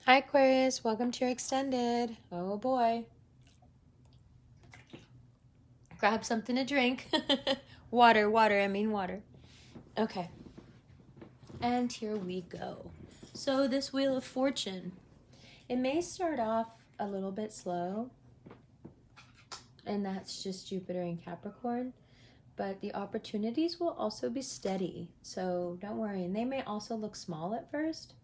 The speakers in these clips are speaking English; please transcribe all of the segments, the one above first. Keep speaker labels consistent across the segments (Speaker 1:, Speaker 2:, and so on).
Speaker 1: Hi Aquarius, welcome to your extended. Oh boy. Grab something to drink. Water, water. Okay. And here we go. So this Wheel of Fortune, it may start off a little bit slow, and that's just Jupiter in Capricorn, but the opportunities will also be steady. So don't worry. And they may also look small at first,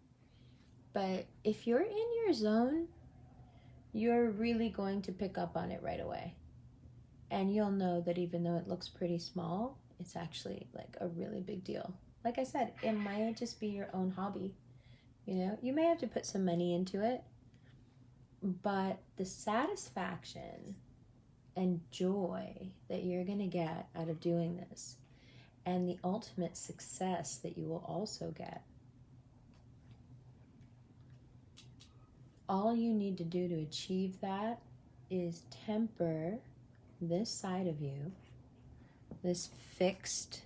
Speaker 1: but if you're in your zone, you're really going to pick up on it right away. And you'll know that even though it looks pretty small, it's actually like a really big deal. Like I said, it might just be your own hobby. You may have to put some money into it, but the satisfaction and joy that you're going to get out of doing this, and the ultimate success that you will also get, all you need to do to achieve that is temper this side of you, this fixed,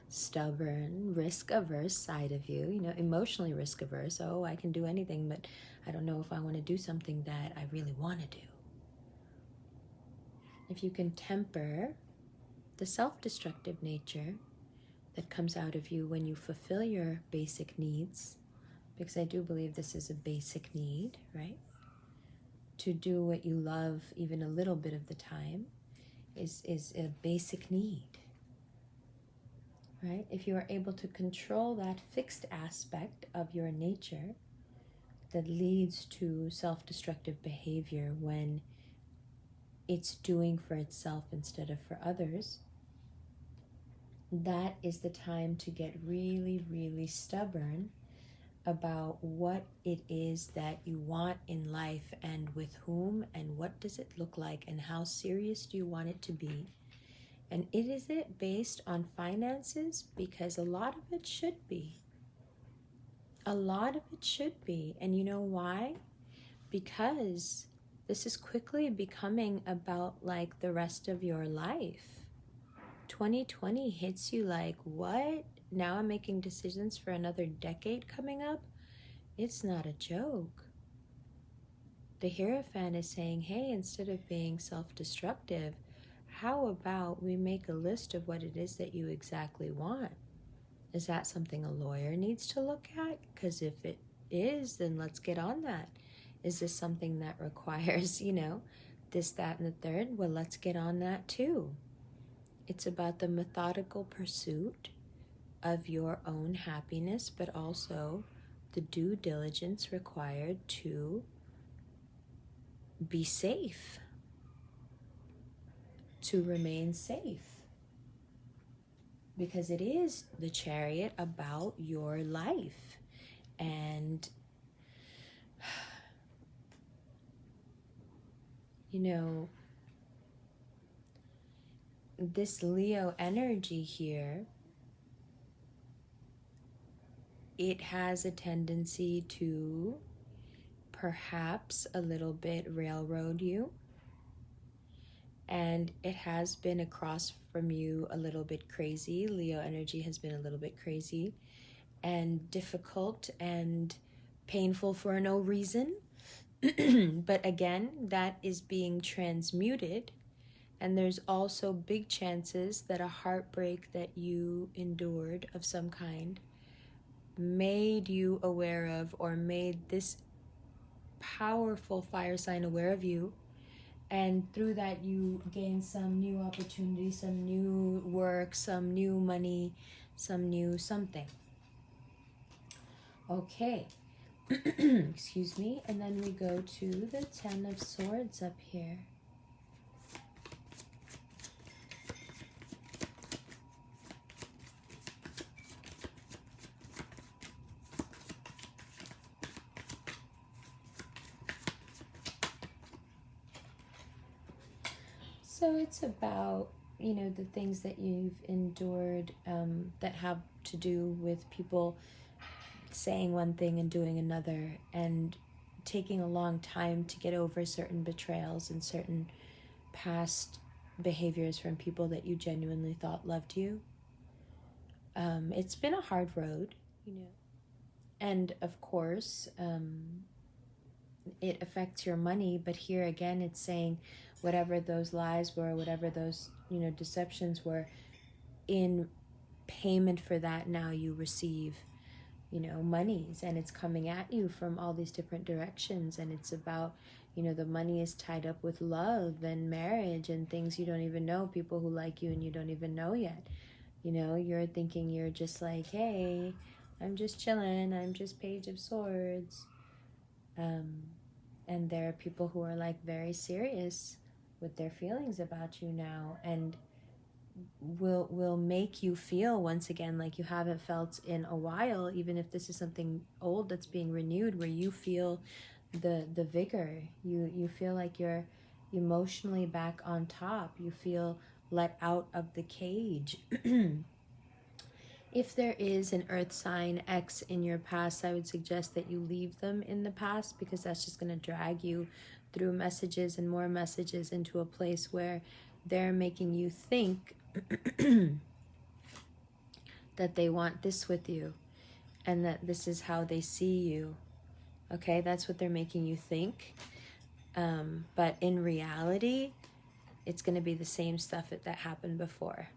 Speaker 1: stubborn, risk-averse side of you, emotionally risk-averse. Oh, I can do anything, but I don't know if I want to do something that I really want to do. If you can temper the self-destructive nature that comes out of you when you fulfill your basic needs, because I do believe this is a basic need, right? To do what you love even a little bit of the time is a basic need. Right? If you are able to control that fixed aspect of your nature that leads to self-destructive behavior when it's doing for itself instead of for others, that is the time to get really, really stubborn about what it is that you want in life, and with whom, and what does it look like, and how serious do you want it to be. And is it based on finances? Because a lot of it should be. A lot of it should be. And you know why? Because this is quickly becoming about like the rest of your life. 2020 hits you like, what? Now I'm making decisions for another decade coming up? It's not a joke. The Hierophant is saying, hey, instead of being self-destructive, how about we make a list of what it is that you exactly want? Is that something a lawyer needs to look at? Because if it is, then let's get on that. Is this something that requires, this, that, and the third? Well, let's get on that too. It's about the methodical pursuit of your own happiness, but also the due diligence required to be safe, to remain safe. Because it is the Chariot about your life. And, this Leo energy here, it has a tendency to perhaps a little bit railroad you. And it has been across from you a little bit crazy. Leo energy has been a little bit crazy and difficult and painful for no reason. But again, that is being transmuted. And there's also big chances that a heartbreak that you endured of some kind made you aware of, or made this powerful fire sign aware of you. And through that, you gain some new opportunity, some new work, some new money, some new something. Okay. Excuse me. And then we go to the Ten of Swords up here. So it's about, the things that you've endured that have to do with people saying one thing and doing another, and taking a long time to get over certain betrayals and certain past behaviors from people that you genuinely thought loved you. It's been a hard road, And of course, it affects your money. But here again, it's saying whatever those lies were, whatever those, deceptions were, in payment for that, now you receive, monies, and it's coming at you from all these different directions. And it's about, the money is tied up with love and marriage and things you don't even know, people who like you and you don't even know yet. You're thinking you're just like, hey, I'm just chilling, I'm just Page of Swords. And there are people who are like very serious with their feelings about you now, and will make you feel once again like you haven't felt in a while, even if this is something old that's being renewed, where you feel the vigor, you feel like you're emotionally back on top, you feel let out of the cage. If there is an earth sign X in your past, I would suggest that you leave them in the past, because that's just going to drag you through messages and more messages into a place where they're making you think that they want this with you and that this is how they see you. Okay, that's what they're making you think. But in reality, it's going to be the same stuff that happened before.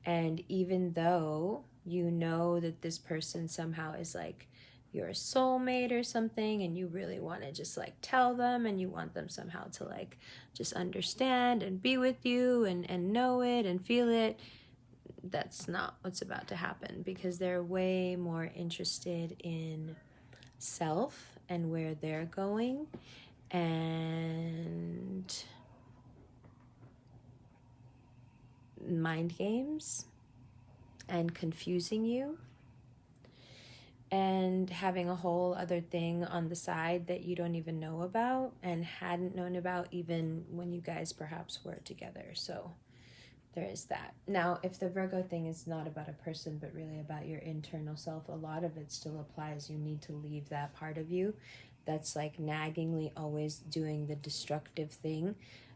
Speaker 1: And even though you know that this person somehow is like your soulmate or something, and you really want to just like tell them, and you want them somehow to like just understand and be with you and know it and feel it, that's not what's about to happen, because they're way more interested in self and where they're going, and mind games and confusing you and having a whole other thing on the side that you don't even know about and hadn't known about even when you guys perhaps were together. So there is that. Now, if the Virgo thing is not about a person but really about your internal self, a lot of it still applies. You need to leave that part of you that's like naggingly always doing the destructive thing,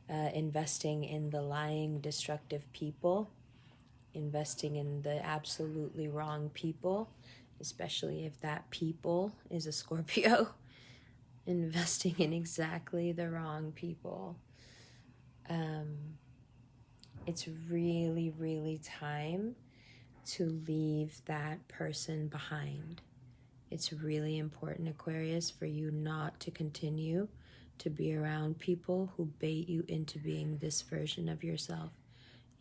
Speaker 1: investing in the lying, destructive people, investing in the absolutely wrong people, especially if that people is a Scorpio, investing in exactly the wrong people. It's really, really time to leave that person behind. It's really important, Aquarius, for you not to continue to be around people who bait you into being this version of yourself.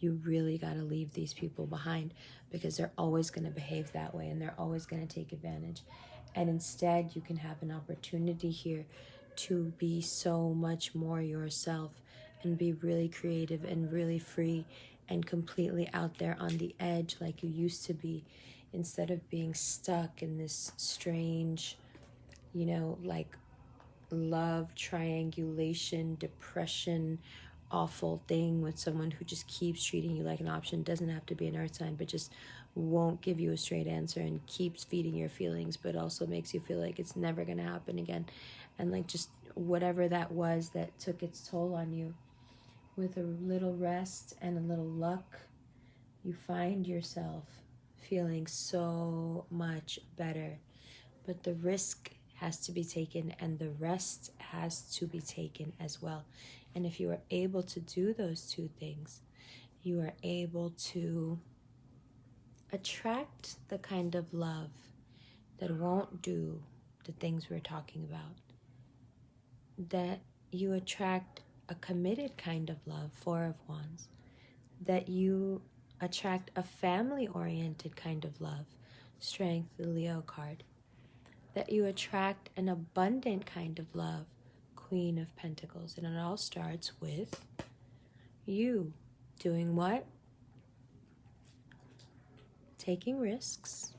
Speaker 1: You really got to leave these people behind, because they're always going to behave that way and they're always going to take advantage. And instead, you can have an opportunity here to be so much more yourself and be really creative and really free and completely out there on the edge like you used to be, instead of being stuck in this strange, like love triangulation, depression, awful thing with someone who just keeps treating you like an option. Doesn't have to be an earth sign, but just won't give you a straight answer and keeps feeding your feelings, but also makes you feel like it's never going to happen again. And like just whatever that was that took its toll on you. With a little rest and a little luck, you find yourself feeling so much better. But the risk has to be taken and the rest has to be taken as well. And if you are able to do those two things, you are able to attract the kind of love that won't do the things we're talking about. That you attract a committed kind of love, Four of Wands. That you attract a family-oriented kind of love, Strength, the Leo card. That you attract an abundant kind of love, Queen of Pentacles. And it all starts with you doing what? Taking risks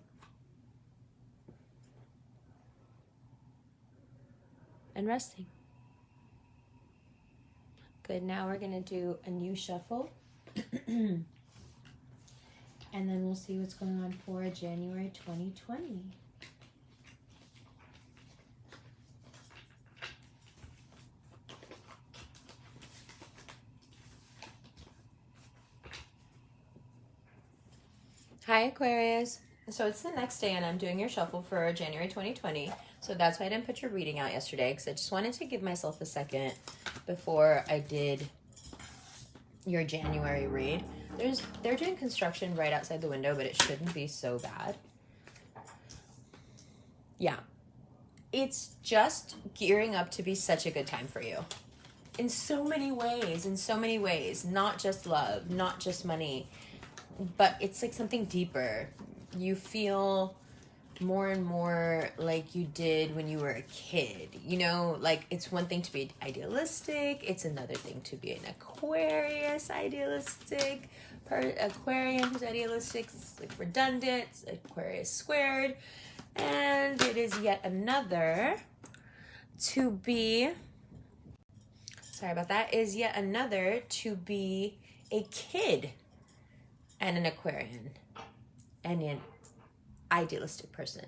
Speaker 1: and resting. Good, now we're going to do a new shuffle. And then we'll see what's going on for January 2020. Hi, Aquarius. So it's the next day, and I'm doing your shuffle for January 2020. So that's why I didn't put your reading out yesterday, because I just wanted to give myself a second before I did your January read. They're doing construction right outside the window, but it shouldn't be so bad. Yeah. It's just gearing up to be such a good time for you. In so many ways. Not just love, not just money, but it's like something deeper. You feel more and more like you did when you were a kid. You know, like it's one thing to be idealistic. It's another thing to be an Aquarius idealistic. Aquarian who's idealistic, it's like redundant, it's Aquarius squared. And it is yet another to be, sorry about that, is yet another to be a kid and an Aquarian and an idealistic person.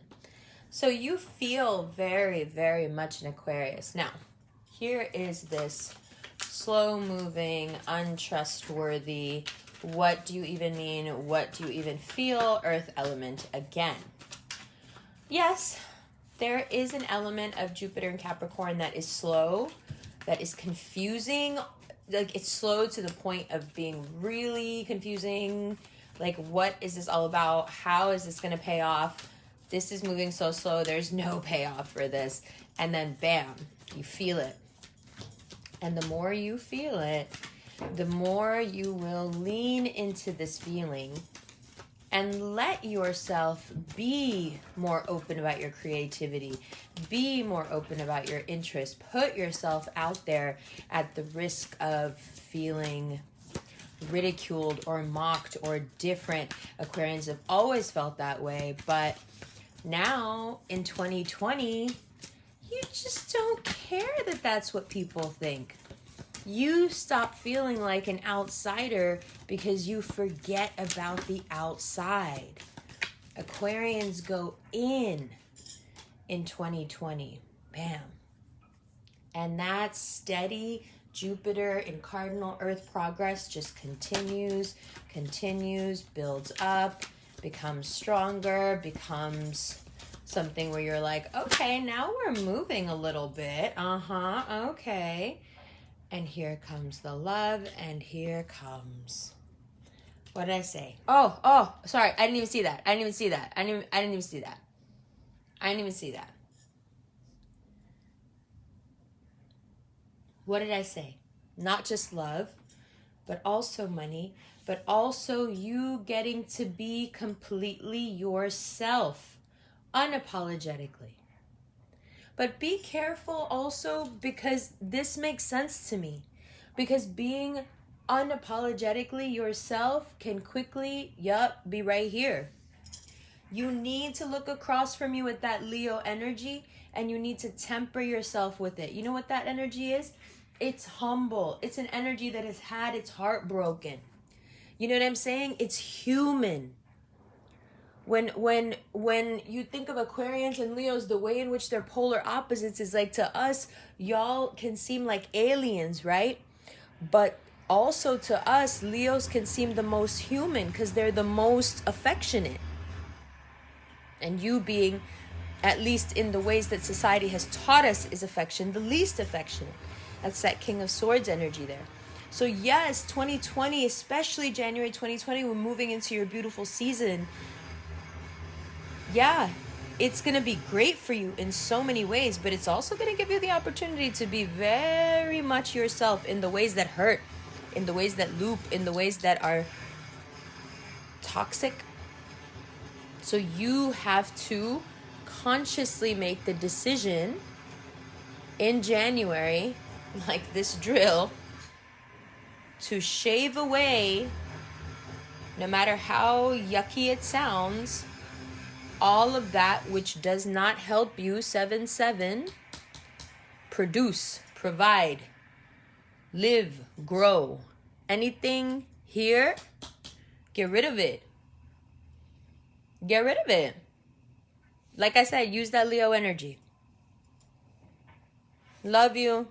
Speaker 1: So you feel very, very much an Aquarius. Now, here is this slow-moving, untrustworthy, what do you even mean, what do you even feel, earth element again. Yes, there is an element of Jupiter and Capricorn that is slow, that is confusing. Like it's slow to the point of being really confusing. Like, what is this all about? How is this going to pay off? This is moving so slow. There's no payoff for this. And then bam, you feel it. And the more you feel it, the more you will lean into this feeling and let yourself be more open about your creativity, be more open about your interests, put yourself out there at the risk of feeling ridiculed or mocked or different. Aquarians have always felt that way, but now in 2020, you just don't care that that's what people think. You stop feeling like an outsider because you forget about the outside. Aquarians go in 2020. Bam. And that steady Jupiter in cardinal earth progress just continues, builds up, becomes stronger, becomes something where you're like, okay, now we're moving a little bit. Okay. And here comes the love, and here comes, what did I say? Oh, sorry, I didn't even see that. I didn't even see that. What did I say? Not just love, but also money, but also you getting to be completely yourself, unapologetically. But be careful also, because this makes sense to me. Because being unapologetically yourself can quickly, be right here. You need to look across from you at that Leo energy, and you need to temper yourself with it. You know what that energy is? It's humble. It's an energy that has had its heart broken. You know what I'm saying? It's human. When you think of Aquarians and Leos, the way in which they're polar opposites is like, to us, y'all can seem like aliens, right? But also to us, Leos can seem the most human because they're the most affectionate. And you being, at least in the ways that society has taught us is affection, the least affectionate. That's that King of Swords energy there. So yes, 2020, especially January 2020, we're moving into your beautiful season. Yeah, it's going to be great for you in so many ways, but it's also going to give you the opportunity to be very much yourself in the ways that hurt, in the ways that loop, in the ways that are toxic. So you have to consciously make the decision in January, like this drill, to shave away, no matter how yucky it sounds, all of that which does not help you, 7-7, produce, provide, live, grow. Anything here, get rid of it. Get rid of it. Like I said, use that Leo energy. Love you.